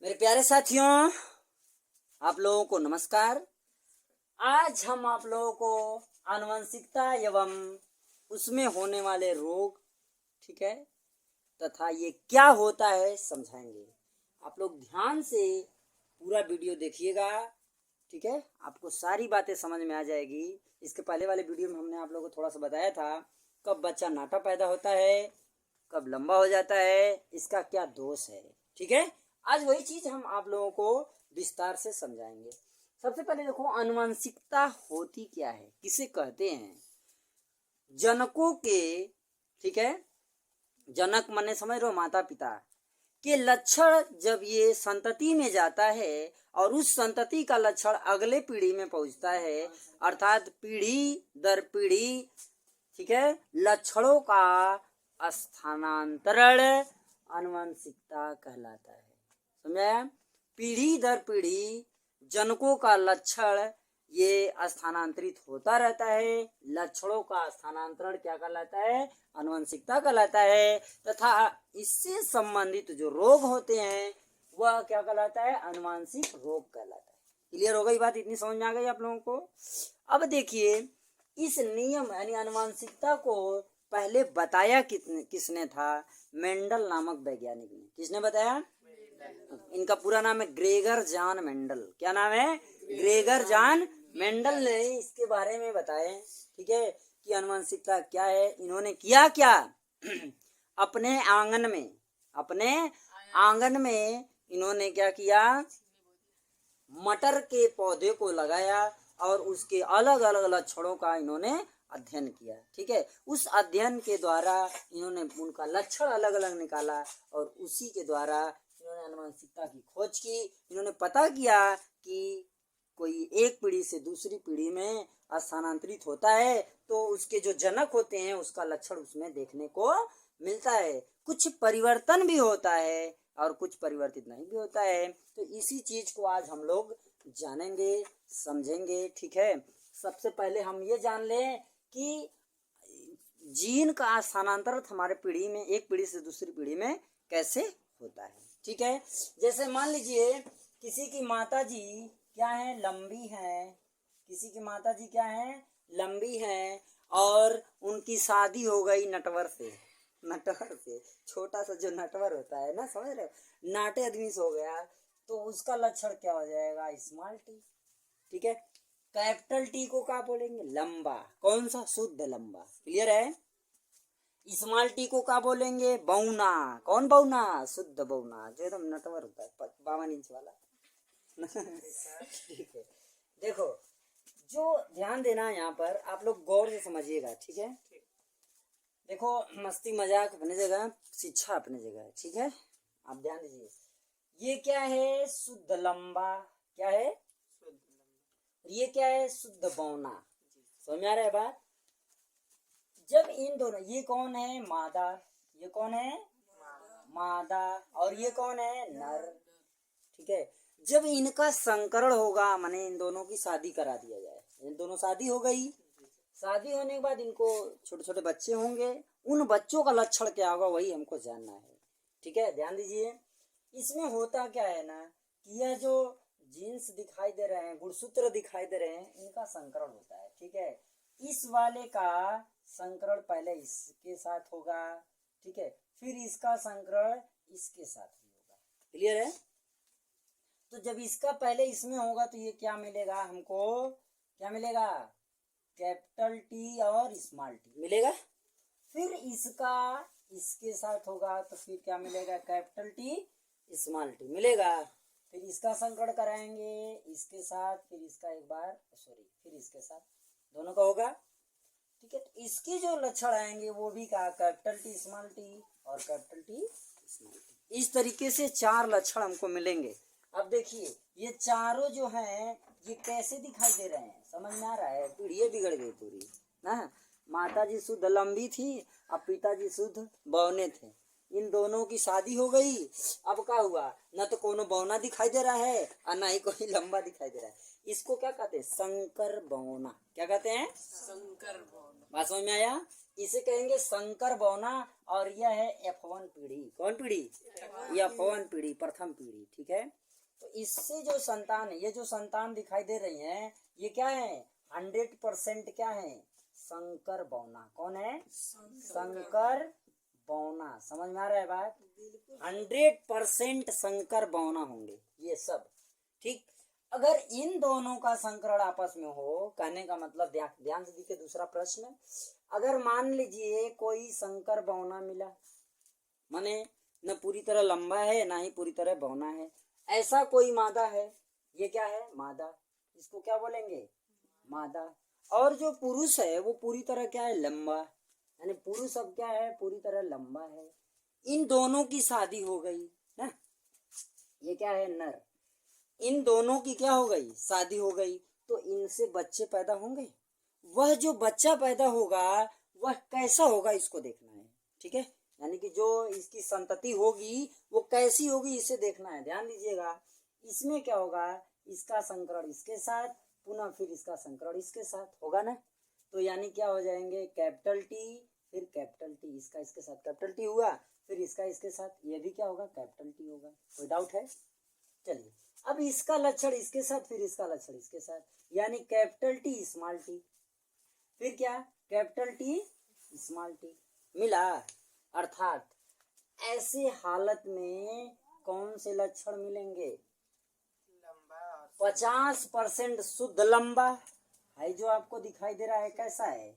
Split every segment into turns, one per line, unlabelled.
मेरे प्यारे साथियों, आप लोगों को नमस्कार। आज हम आप लोगों को आनुवंशिकता एवं उसमें होने वाले रोग, ठीक है, तथा ये क्या होता है समझाएंगे। आप लोग ध्यान से पूरा वीडियो देखिएगा, ठीक है। आपको सारी बातें समझ में आ जाएगी। इसके पहले वाले वीडियो में हमने आप लोगों को थोड़ा सा बताया था कब बच्चा नाटा पैदा होता है, कब लंबा हो जाता है, इसका क्या दोष है, ठीक है। आज वही चीज हम आप लोगों को विस्तार से समझाएंगे। सबसे पहले देखो, आनुवंशिकता होती क्या है, किसे कहते हैं। जनकों के, ठीक है, जनक माने समझ रहे हो, माता पिता के लक्षण जब ये संतति में जाता है और उस संतति का लक्षण अगले पीढ़ी में पहुंचता है, अर्थात पीढ़ी दर पीढ़ी, ठीक है, लक्षणों का स्थानांतरण आनुवंशिकता कहलाता है। समझाया। पीढ़ी दर पीढ़ी जनकों का लक्षण ये स्थानांतरित होता रहता है। लक्षणों का स्थानांतरण क्या कहलाता है, आनुवंशिकता कहलाता है। तथा इससे संबंधित जो रोग होते हैं वह क्या कहलाता है, आनुवंशिक रोग कहलाता है। क्लियर हो गई बात, इतनी समझ में आ गई आप लोगों को। अब देखिए, इस नियम यानी आनुवंशिकता को पहले बताया किसने था, मेंडल नामक वैज्ञानिक ने। किसने बताया, इनका पूरा नाम है ग्रेगर जॉन मेंडल। क्या नाम है, ग्रेगर जॉन मेंडल ने इसके बारे में बताए, ठीक है, कि आनुवंशिकता क्या है। इन्होंने किया क्या, अपने आंगन में इन्होंने क्या किया, मटर के पौधे को लगाया और उसके अलग अलग लक्षणों का इन्होंने अध्ययन किया, ठीक है। उस अध्ययन के द्वारा इन्होंने उनका लक्षण अलग अलग निकाला और उसी के द्वारा इन्होंने आनुवंशिकता की खोज की। इन्होंने पता किया कि कोई एक पीढ़ी से दूसरी पीढ़ी में स्थानांतरित होता है तो उसके जो जनक होते हैं उसका लक्षण उसमें देखने को मिलता है। कुछ परिवर्तन भी होता है और कुछ परिवर्तित नहीं भी होता है। तो इसी चीज को आज हम लोग जानेंगे, समझेंगे, ठीक है। सबसे पहले हम ये जान लें कि जीन का स्थानांतरण हमारे पीढ़ी में, एक पीढ़ी से दूसरी पीढ़ी में कैसे होता है, ठीक है। जैसे मान लीजिए किसी की माता जी क्या है, लंबी है, किसी की माता जी क्या है, लंबी है, और उनकी शादी हो गई नटवर से, छोटा सा जो नटवर होता है ना, समझ रहे हो, नाटे आदमी से हो गया, तो उसका लक्षण क्या हो जाएगा, स्मॉल टी, ठीक है। कैपिटल टी को क्या बोलेंगे, लंबा, कौन सा, शुद्ध लंबा। क्लियर है। स्मॉल टी को क्या बोलेंगे, बौना, कौन बौना, शुद्ध बौना, जो एकदम नटवर होता है, 52 इंच वाला। ठीक है। देखो, जो ध्यान देना है यहाँ पर, आप लोग गौर से समझिएगा, ठीक है। देखो, मस्ती मजाक अपने जगह, शिक्षा अपने जगह है, ठीक है। आप ध्यान दीजिए, ये क्या है, शुद्ध लंबा, क्या है, ये क्या है, शुद्ध बौना। समझ में आ रहा है बात। जब इन दोनों, ये कौन है, मादा, ये कौन है, मादा, और ये कौन है, नर, ठीक है। जब इनका संकरण होगा, माने इन दोनों की शादी करा दिया जाए, इन दोनों शादी हो गई, शादी होने के बाद इनको छोटे छोटे बच्चे होंगे, उन बच्चों का लक्षण क्या होगा वही हमको जानना है, ठीक है। ध्यान दीजिए, इसमें होता क्या है ना, कि यह जो जीन्स दिखाई दे रहे हैं, गुणसूत्र दिखाई दे रहे हैं, इनका संकरण होता है, ठीक है। इस वाले का संकरण पहले इसके साथ होगा, ठीक है, फिर इसका संकरण इसके साथ भी होगा। क्लियर है। तो जब इसका पहले इसमें होगा तो ये क्या मिलेगा हमको, क्या मिलेगा, कैपिटल टी और स्मॉल टी मिलेगा। फिर इसका इसके साथ होगा तो फिर क्या मिलेगा, कैपिटल टी स्मॉल टी मिलेगा। फिर इसका संकरण कराएंगे इसके साथ, फिर इसका एक बार फिर इसके साथ, दोनों का होगा, ठीक है। तो इसके जो लक्षण आएंगे वो भी कहा, कैपिटल टी स्मॉल टी और कैपिटल टी स्मॉल टी। इस तरीके से 4 लक्षण हमको मिलेंगे। अब देखिए, ये चारों जो हैं ये कैसे दिखाई दे रहे हैं, समझ में आ रहा है। पीढ़ी बिगड़ गई पूरी ना, माता जी शुद्ध लंबी थी, अब पिताजी शुद्ध बौने थे, इन दोनों की शादी हो गई। अब क्या हुआ, न तो कोनो बौना दिखाई दे रहा है और ना ही कोई लंबा दिखाई दे रहा है। इसको क्या कहते हैं, संकर बौना। क्या कहते हैं, संकर बौना। बात समझ में आया? इसे कहेंगे संकर बौना और यह है F1 पीढ़ी। कौन पीढ़ी? F1 पीढ़ी, प्रथम पीढ़ी। ठीक है, तो इससे जो संतान है, ये जो संतान दिखाई दे रही है, ये क्या है? 100% क्या है? संकर बौना। कौन है? संकर बौना। समझ में आ रहा है बात? 100% संकर बौना होंगे ये सब। ठीक, अगर इन दोनों का संकरण आपस में हो, कहने का मतलब ध्यान से देखिए दूसरा प्रश्न, अगर मान लीजिए कोई संकर बौना मिला, माने न पूरी तरह लंबा है ना ही पूरी तरह बौना है, ऐसा कोई मादा है, ये क्या है? मादा। इसको क्या बोलेंगे? मादा। और जो पुरुष है वो पूरी तरह क्या है? लंबा, यानी पुरुष अब क्या है? पूरी तरह लंबा है। इन दोनों की शादी हो गई ना, ये क्या है? नर। इन दोनों की क्या हो गई? शादी हो गई। तो इनसे बच्चे पैदा होंगे। वह जो बच्चा पैदा होगा वह कैसा होगा, इसको देखना है। ठीक है, यानी कि जो इसकी संतति होगी वो कैसी होगी, इसे देखना है। ध्यान दीजिएगा, इसमें क्या होगा? इसका संकरण इसके साथ, पुनः फिर इसका संकरण इसके साथ होगा ना, तो यानी क्या हो जाएंगे? कैपिटल टी, फिर कैपिटल टी, इसका इसके साथ कैपिटल टी हुआ, फिर इसका इसके साथ, ये भी क्या होगा? कैपिटल टी होगा। कोई डाउट है? चलिए, अब इसका लक्षण इसके साथ, फिर इसका लक्षण इसके साथ, यानी कैपिटल टी स्मॉल टी, फिर क्या? कैपिटल टी स्मॉल टी मिला। अर्थात ऐसे हालत में कौन से लक्षण मिलेंगे? 50% शुद्ध लंबा है, जो आपको दिखाई दे रहा है कैसा है?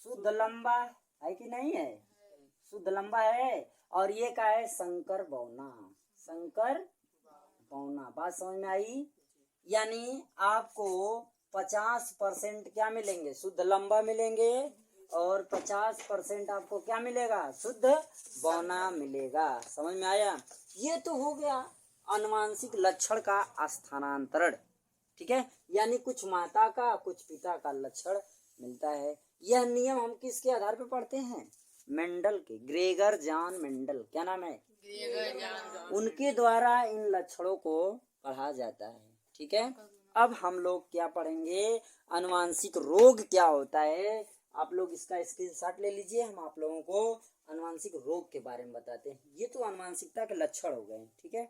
शुद्ध लंबा है कि नहीं है? शुद्ध लंबा है। और ये क्या है? संकर बौना। संकर बौना। बात समझ में आई? यानी आपको 50% क्या मिलेंगे? शुद्ध लंबा मिलेंगे, और 50% आपको क्या मिलेगा? शुद्ध बौना मिलेगा। समझ में आया? ये तो हो गया आनुवांशिक लक्षण का स्थानांतरण। ठीक है, यानी कुछ माता का कुछ पिता का लक्षण मिलता है। यह नियम हम किसके आधार पर पढ़ते हैं? मेंडल के, ग्रेगर जॉन मेंडल। क्या नाम है? उनके द्वारा इन लक्षणों को पढ़ा जाता है। ठीक है, अब हम लोग क्या पढ़ेंगे? आनुवांशिक रोग क्या होता है। आप लोग इसका स्क्रीनशॉट ले लीजिए, हम आप लोगों को आनुवांशिक रोग के बारे में बताते हैं। ये तो आनुवांशिकता के लक्षण हो गए। ठीक है,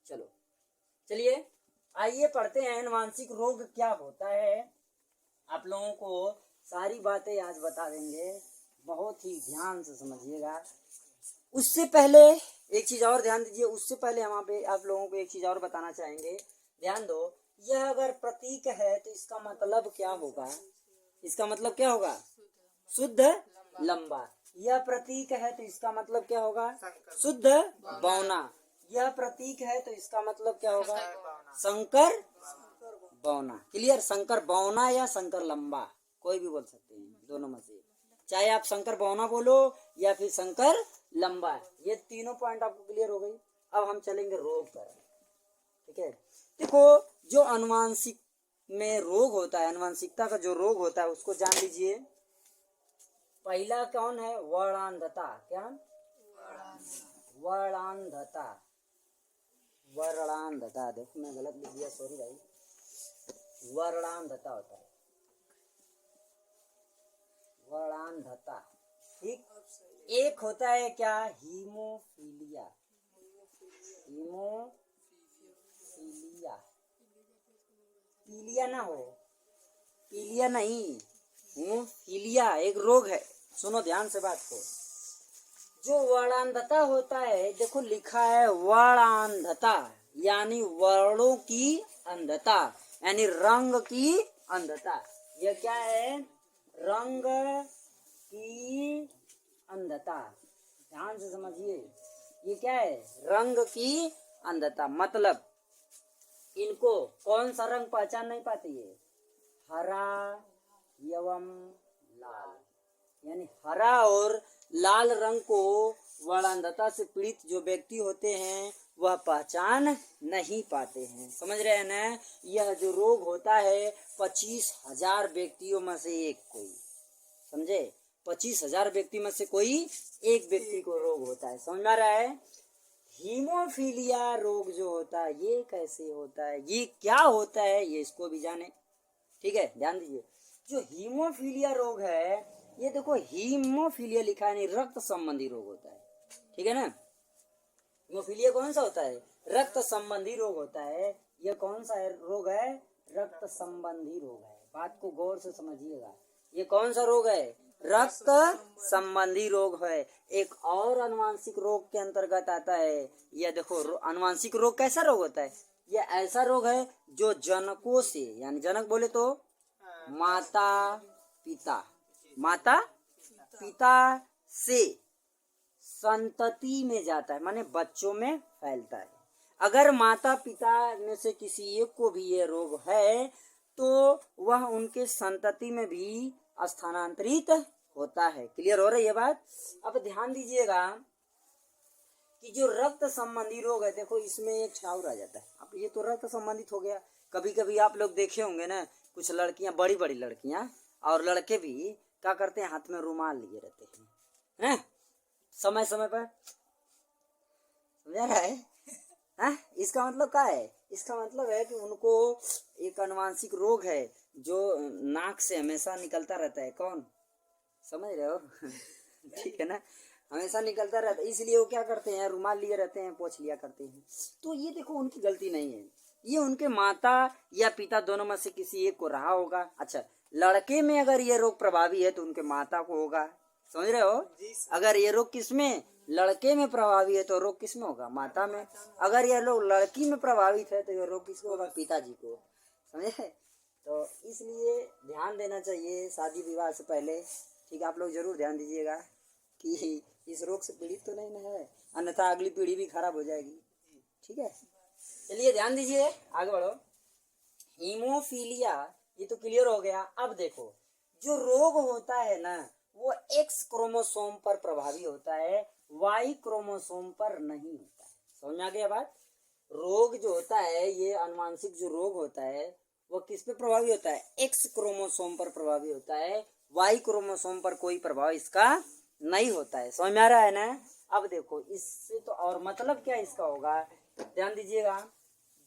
चलो चलिए आइए पढ़ते हैं आनुवांशिक रोग क्या होता है। आप लोगों को सारी बातें आज बता देंगे, बहुत ही ध्यान से समझिएगा। उससे पहले एक चीज और ध्यान दीजिए, उससे पहले हम आप लोगों को एक चीज और बताना चाहेंगे। ध्यान दो, यह अगर प्रतीक है तो इसका मतलब क्या होगा? इसका मतलब क्या होगा? शुद्ध लंबा। यह प्रतीक है तो इसका मतलब क्या होगा? शुद्ध बौना। यह प्रतीक है तो इसका मतलब क्या होगा? संकर बौना। क्लियर? संकर बौना या संकर लंबा, कोई भी बोल सकते हैं, दोनों में से। चाहे आप संकर बौना बोलो या फिर संकर लंबा, ये तीनों पॉइंट आपको क्लियर हो गई। अब हम चलेंगे रोग पर। ठीक है, देखो जो आनुवांशिक में रोग होता है, आनुवांशिकता का जो रोग होता है उसको जान लीजिए। पहला कौन है? वर्णांधता। क्या? वर्णांधता। वर्णांधता, देखो मैं गलत लिख दिया, सॉरी भाई। वर्णांधता होता है, वर्णांधता। ठीक, एक होता है क्या? हीमोफीलिया। हीमोफीलिया, पीलिया ना हो, पीलिया नहीं, हीमोफीलिया एक रोग है। सुनो ध्यान से बात को। जो वर्णांधता होता है, देखो लिखा है वर्णांधता, यानी वर्णों की अंधता, यानी रंग की अंधता। यह क्या है? रंग की अंधता। ध्यान से समझिए, ये क्या है? रंग की अंधता। मतलब इनको कौन सा रंग पहचान नहीं पाते? ये हरा एवं लाल, यानी हरा और लाल रंग को वर्णांधता से पीड़ित जो व्यक्ति होते हैं वह पहचान नहीं पाते हैं। समझ रहे हैं ना? यह जो रोग होता है 25,000 व्यक्तियों में से एक कोई, समझे? 25,000 व्यक्ति में से कोई एक व्यक्ति को रोग होता है। समझ में आ रहा है? हीमोफीलिया रोग जो होता है ये कैसे होता है, ये क्या होता है, ये इसको भी जाने। ठीक है, ध्यान दीजिए। जो हीमोफीलिया रोग है ये देखो हीमोफीलिया लिखा है, नहीं रक्त संबंधी रोग होता है, ठीक है ना। हीमोफीलिया कौन सा होता है? रक्त संबंधी रोग होता है। ये कौन सा रोग है? रक्त संबंधी रोग है। बात को गौर से समझिएगा, ये कौन सा रोग है? रक्त संबंधी रोग है। एक और अनुवांशिक रोग के अंतर्गत आता है। यह देखो अनुवांशिक रोग कैसा रोग होता है? यह ऐसा रोग है जो जनकों से, यानी जनक बोले तो माता पिता से संतति में जाता है, माने बच्चों में फैलता है। अगर माता पिता में से किसी एक को भी ये रोग है तो वह उनके संतति में भी स्थानांतरित होता है। क्लियर हो रही है बात? अब ध्यान दीजिएगा कि जो रक्त संबंधी रोग है, देखो इसमें एक छाव आ जाता है। अब ये तो रक्त संबंधित हो गया। कभी कभी आप लोग देखे होंगे ना, कुछ लड़कियां, बड़ी बड़ी लड़कियां और लड़के भी क्या करते हैं, हाथ में रुमाल लिए रहते हैं, समय समय पर। समझा रहा है? इसका मतलब क्या है? इसका मतलब है कि उनको एक अनुवांशिक रोग है जो नाक से हमेशा निकलता रहता है। कौन? समझ रहे हो? ठीक है ना, हमेशा निकलता रहता है, इसलिए वो क्या करते हैं, रुमाल लिए रहते हैं, पोंछ लिया करते हैं। तो ये देखो उनकी गलती नहीं है, ये उनके माता या पिता दोनों में से किसी एक को रहा होगा। अच्छा, लड़के में अगर ये रोग प्रभावी है तो उनके माता को होगा। समझ रहे हो? अगर ये रोग किसमें, लड़के में प्रभावी है तो रोग किसमें होगा? माता में। अगर ये लोग लड़की में प्रभावित है तो ये रोग किसको होगा? पिताजी को। समझे? तो इसलिए ध्यान देना चाहिए शादी विवाह से पहले। ठीक है, आप लोग जरूर ध्यान दीजिएगा कि इस रोग से पीड़ित तो नहीं ना है, अन्यथा अगली पीढ़ी भी खराब हो जाएगी। ठीक है, चलिए ध्यान दीजिए, आगे बढ़ो। हीमोफीलिया ये तो क्लियर हो गया। अब देखो जो रोग होता है ना, वो एक्स क्रोमोसोम पर प्रभावी होता है, वाई क्रोमोसोम पर नहीं होता है। समझ में आ गया बात? रोग जो होता है, ये अनुवांशिक जो रोग होता है वो किस पे प्रभावी होता है? एक्स क्रोमोसोम पर प्रभावी होता है, वाई क्रोमोसोम पर कोई प्रभाव इसका नहीं होता है। समझ में आ रहा है ना? अब देखो इससे तो और मतलब क्या इसका होगा, ध्यान दीजिएगा।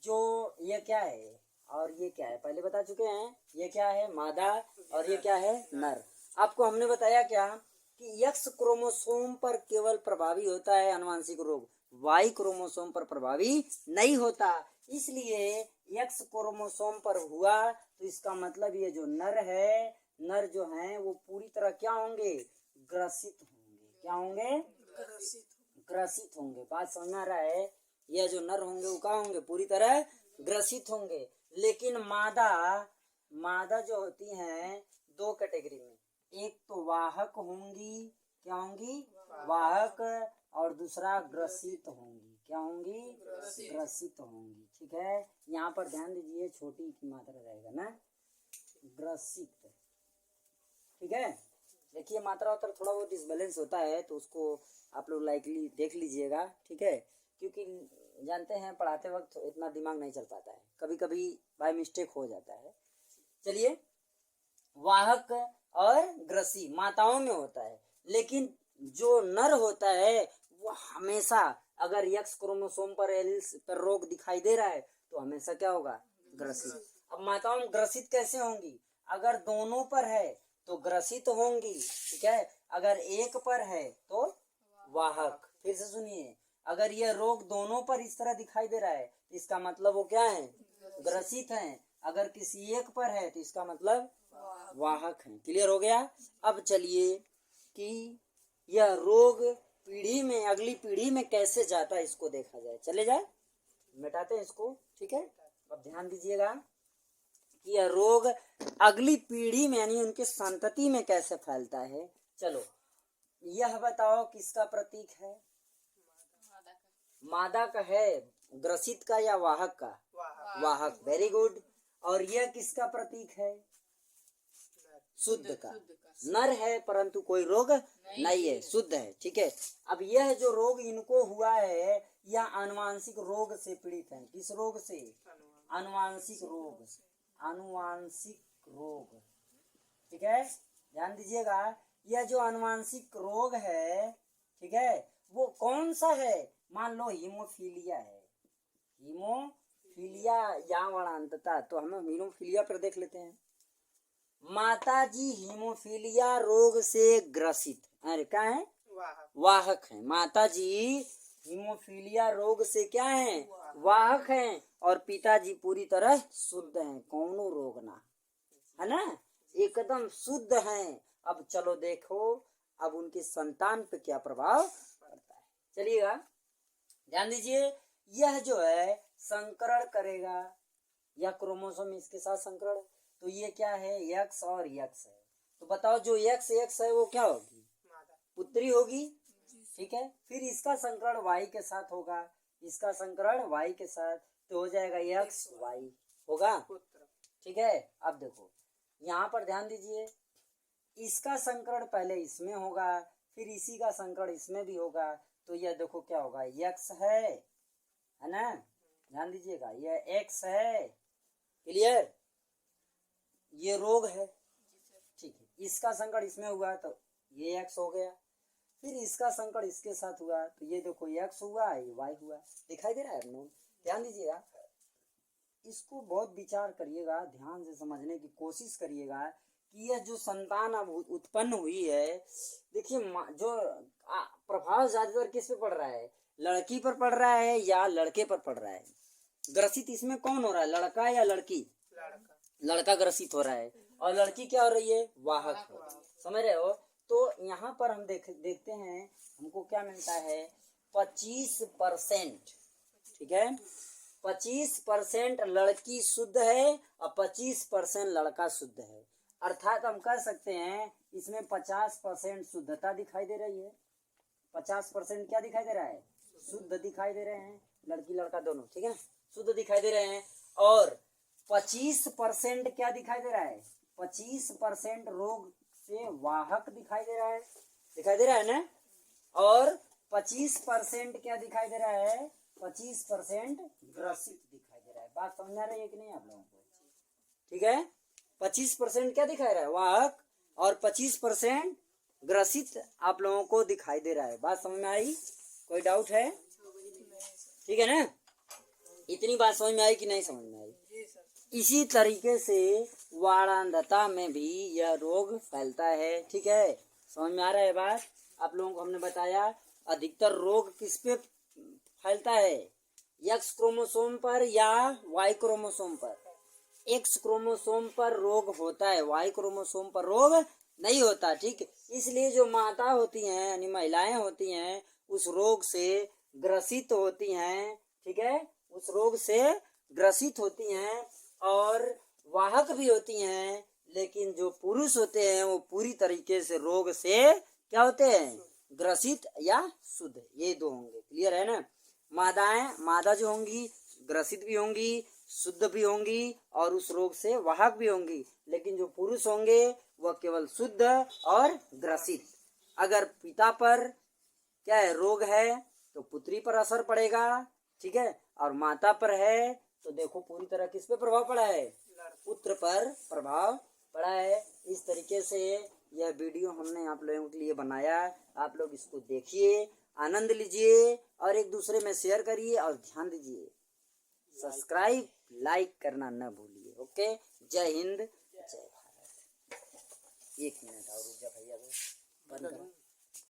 जो ये क्या है और ये क्या है, पहले बता चुके हैं। ये क्या है? मादा, और ये क्या है? नर। आपको हमने बताया क्या कि एक्स क्रोमोसोम पर केवल प्रभावी होता है अनुवांशिक रोग, वाई क्रोमोसोम पर प्रभावी नहीं होता। इसलिए एक्स क्रोमोसोम पर हुआ तो इसका मतलब ये जो नर है, नर जो हैं वो पूरी तरह क्या होंगे? ग्रसित होंगे। क्या होंगे? ग्रसित होंगे। बात समझ में आ रहा है? यह जो नर होंगे वो क्या होंगे? पूरी तरह ग्रसित होंगे। लेकिन मादा जो होती हैं दो कैटेगरी में, एक तो वाहक होंगी। क्या होंगी? वाहक। और दूसरा ग्रसित होंगी। क्या होंगी? ग्रसित होंगी। ठीक है, यहाँ पर ध्यान दीजिए, छोटी की मात्रा रहेगा ना, ग्रसित। ठीक है, देखिए मात्रा उत्तर थोड़ा बहुत डिसबैलेंस होता है तो उसको आप लोग लाइकली देख लीजिएगा। ठीक है, क्योंकि जानते हैं पढ़ाते वक्त इतना दिमाग नहीं चल पाता है, कभी कभी बाय मिस्टेक हो जाता है। चलिए, वाहक और ग्रसी माताओं में होता है, लेकिन जो नर होता है वो हमेशा, अगर एक्स क्रोमोसोम पर एलील्स पर रोग दिखाई दे रहा है तो हमेशा क्या होगा? ग्रसित। अब माताओं ग्रसित कैसे होंगी? अगर दोनों पर है तो ग्रसित होंगी। ठीक है, अगर एक पर है तो वाहक। फिर से सुनिए, अगर यह रोग दोनों पर इस तरह दिखाई दे रहा है तो इसका मतलब वो क्या है? ग्रसित हैं। अगर किसी एक पर है तो इसका मतलब वाहक है। क्लियर हो गया? अब चलिए कि यह रोग पीढ़ी में, अगली पीढ़ी में कैसे जाता है इसको देखा जाए। चले जाए, मिटाते हैं इसको। ठीक है, अब ध्यान दीजिएगा कि यह रोग अगली पीढ़ी में यानी उनके संतति में कैसे फैलता है। चलो, यह बताओ किसका प्रतीक है? मादा का है, ग्रसित का या वाहक का? वाहक। Very good. और यह किसका प्रतीक है? शुद्ध का। नर है परंतु कोई रोग नहीं है, शुद्ध है। ठीक है, अब यह जो रोग इनको हुआ है यह आनुवांशिक रोग से पीड़ित है। किस रोग से? आनुवांशिक रोग। आनुवांशिक रोग। ठीक है, ध्यान दीजिएगा, यह जो आनुवांशिक रोग है, ठीक है, वो कौन सा है? मान लो हीमोफीलिया है। हीमोफीलिया या वणांतता, तो हम हीमोफीलिया पर देख लेते हैं। माताजी हीमोफीलिया रोग से ग्रसित, अरे क्या है, वाहक है। माताजी हीमोफीलिया रोग से क्या है, वाहक हैं, और पिताजी पूरी तरह शुद्ध हैं, कौनो रोग ना, है ना, एकदम शुद्ध हैं। अब चलो देखो अब उनकी संतान पे क्या प्रभाव पड़ता है। चलिएगा ध्यान दीजिए, यह जो है संकरण करेगा, यह क्रोमोसोम इसके साथ संकरण, तो ये क्या है, यक्स और यक्स है। तो बताओ जो यक्स यक्स है वो क्या होगी, पुत्री होगी, ठीक है। फिर इसका संकरण वाई के साथ होगा, इसका संकरण वाई के साथ, तो हो जाएगा यक्स वाई होगा, ठीक है। अब देखो यहाँ पर ध्यान दीजिए, इसका संकरण पहले इसमें होगा, फिर इसी का संकरण इसमें भी होगा, तो यह देखो क्या होगा, यक्स है ना, ध्यान दीजिएगा, यह एक्स है, क्लियर, ये रोग है, ठीक है। इसका संकरण इसमें हुआ तो ये एक्स हो गया, फिर इसका संकरण इसके साथ हुआ तो ये देखो एक्स हुआ, ये वाई हुआ, दिखाई दे रहा है आप लोग, ध्यान दीजिएगा, इसको बहुत विचार करिएगा, ध्यान से समझने की कोशिश करिएगा कि यह जो संतान अब उत्पन्न हुई है, देखिए जो प्रभाव ज्यादातर किस पे पड़ रहा है, लड़की पर पड़ रहा है या लड़के पर पड़ रहा है। ग्रसित इसमें कौन हो रहा है, लड़का या लड़की, लड़का ग्रसित हो रहा है, और लड़की क्या हो रही है, वाहक, समझ रहे हो। तो यहाँ पर हम देखते हैं हमको क्या मिलता है, 25%, ठीक है, 25% लड़की शुद्ध है और 25% लड़का शुद्ध है, अर्थात हम कह सकते हैं इसमें 50% शुद्धता दिखाई दे रही है, 50% क्या दिखाई दे रहा है, शुद्ध दिखाई दे रहे हैं, लड़की लड़का दोनों, ठीक है, शुद्ध दिखाई दे रहे हैं, और 25% क्या दिखाई दे रहा है, 25% रोग से वाहक दिखाई दे रहा है, दिखाई दे रहा है ना, और 25% क्या दिखाई दे रहा है, 25% ग्रसित दिखाई दे रहा है। बात समझ आ रही है कि नहीं आप लोगों को, ठीक है। 25% क्या दिखाई रहा है, वाहक, और 25% ग्रसित आप लोगों को दिखाई दे रहा है। बात समझ में आई, कोई डाउट है, ठीक है ना, इतनी बात समझ में आई कि नहीं समझ में आई। इसी तरीके से वारांधता में भी यह रोग फैलता है, ठीक है, समझ में आ रहा है बात। आप लोगों को हमने बताया अधिकतर रोग किस पे फैलता है, एक्स क्रोमोसोम पर या वाई क्रोमोसोम पर। एक्स क्रोमोसोम पर रोग होता है, वाई क्रोमोसोम पर रोग नहीं होता, ठीक। इसलिए जो माता होती हैं यानी महिलाएं होती हैं उस रोग से ग्रसित होती हैं, ठीक है, उस रोग से ग्रसित होती हैं और वाहक भी होती हैं, लेकिन जो पुरुष होते हैं वो पूरी तरीके से रोग से क्या होते हैं, ग्रसित या शुद्ध, ये दो होंगे, क्लियर है ना। मादा जो होंगी ग्रसित भी होंगी, शुद्ध भी होंगी और उस रोग से वाहक भी होंगी, लेकिन जो पुरुष होंगे वह केवल शुद्ध और ग्रसित। अगर पिता पर क्या है, रोग है तो पुत्री पर असर पड़ेगा, ठीक है, और माता पर है तो देखो पूरी तरह किस पे प्रभाव पड़ा है, पुत्र पर प्रभाव पड़ा है। इस तरीके से यह वीडियो हमने आप लोगों के लिए बनाया, आप लोग इसको देखिए, आनंद लीजिए और एक दूसरे में शेयर करिए, और ध्यान दीजिए सब्सक्राइब लाइक करना न भूलिए। ओके, जय हिंद जय भारत। 1 मिनट और रुक जा भैया, बंद करो।